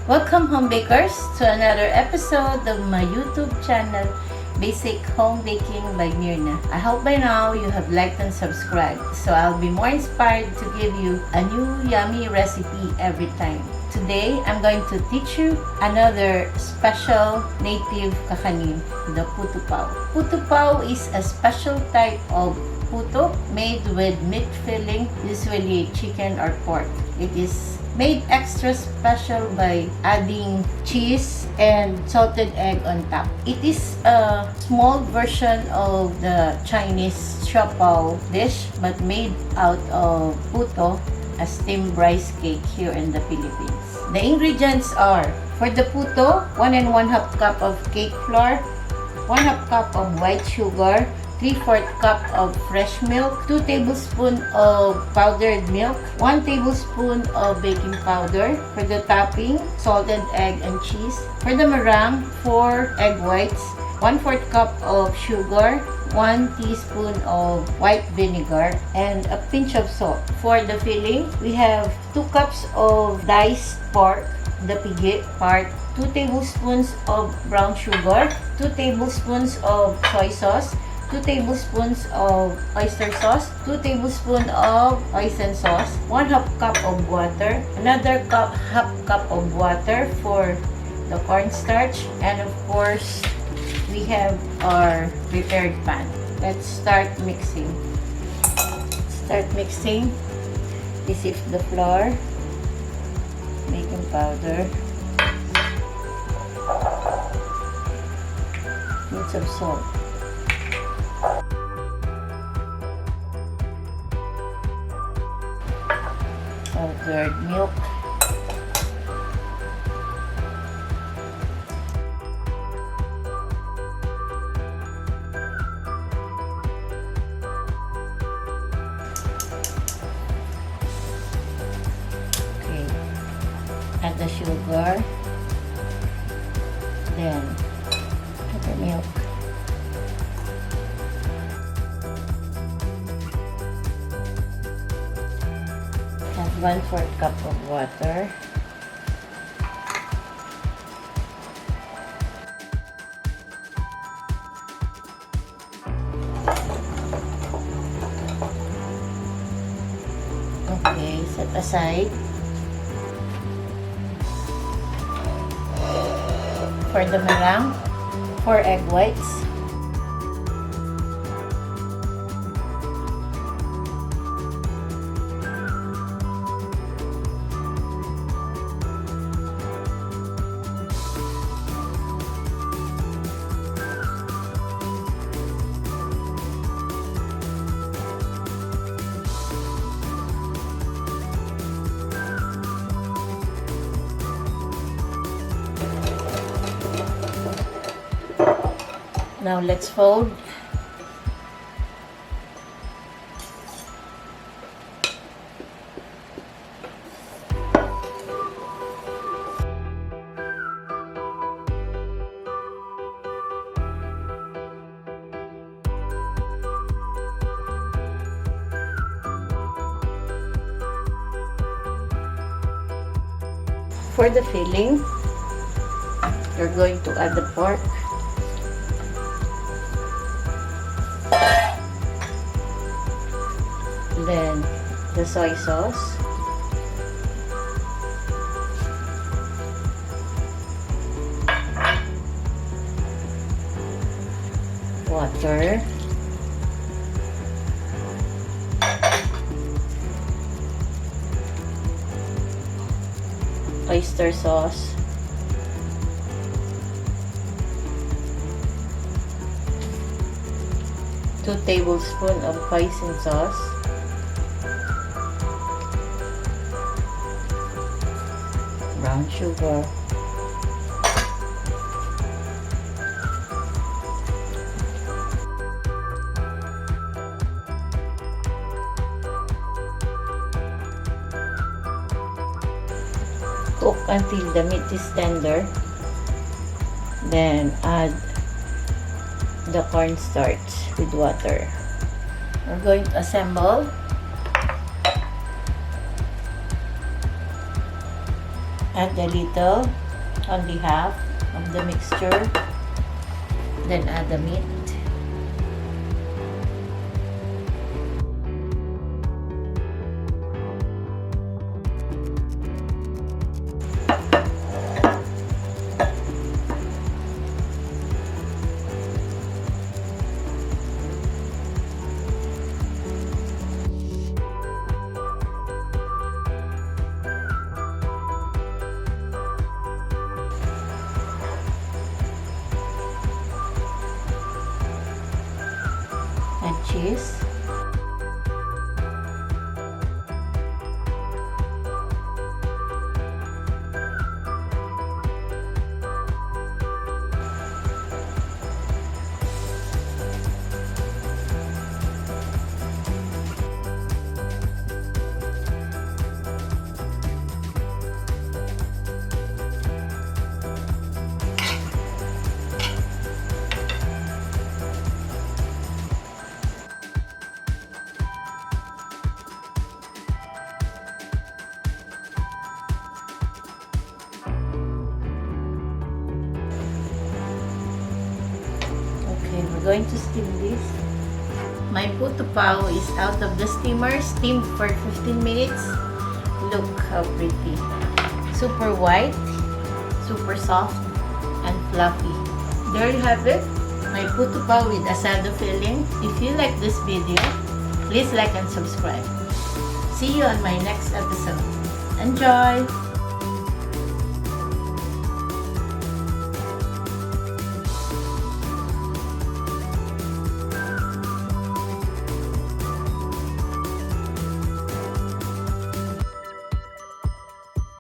Welcome home bakers to another episode of my YouTube channel, Basic Homebaking by Myrna. I hope by now you have liked and subscribed, so I'll be more inspired to give you a new yummy recipe every time. Today, I'm going to teach you another special native kakanin, the PUTO PAO. PUTO PAO is a special type of puto made with meat filling, usually chicken or pork. It is made extra special by adding cheese and salted egg on top. It is a small version of the Chinese siopao dish but made out of puto, a steamed rice cake here in the Philippines. The ingredients are, for the puto, 1 1/2 cup of cake flour, 1/2 cup of white sugar, 3/4 cup of fresh milk, 2 tablespoons of powdered milk, 1 tablespoon of baking powder. For the topping, salted egg and cheese. For the meringue, 4 egg whites, 1/4 cup of sugar, 1 teaspoon of white vinegar, and a pinch of salt. For the filling, we have 2 cups of diced pork, the pigi part, 2 tablespoons of brown sugar, 2 tablespoons of soy sauce, 2 tablespoons of oyster sauce, 2 tablespoons of hoisin sauce, 1/2 cup of water, another half cup of water for the cornstarch, and of course, we have our prepared pan. Let's start mixing. We sift the flour, baking powder, pinch of salt. Powdered milk, okay, add the sugar, then add the milk, add 1/4 cup of water, okay, set aside. For the meringue, 4 egg whites, now let's fold. For the filling, you're going to add the pork, then the soy sauce, water, oyster sauce, two tablespoons of hoisin sauce, brown sugar, cook until the meat is tender, then add the cornstarch with water. We're going to assemble. Add a little, only half of the mixture. Then add the meat. And cheese. Okay, we're going to steam this. My puto pao is out of the steamer, steamed for 15 minutes. Look how pretty. Super white, super soft, and fluffy. There you have it, my puto pao with asado filling. If you like this video, please like and subscribe. See you on my next episode. Enjoy!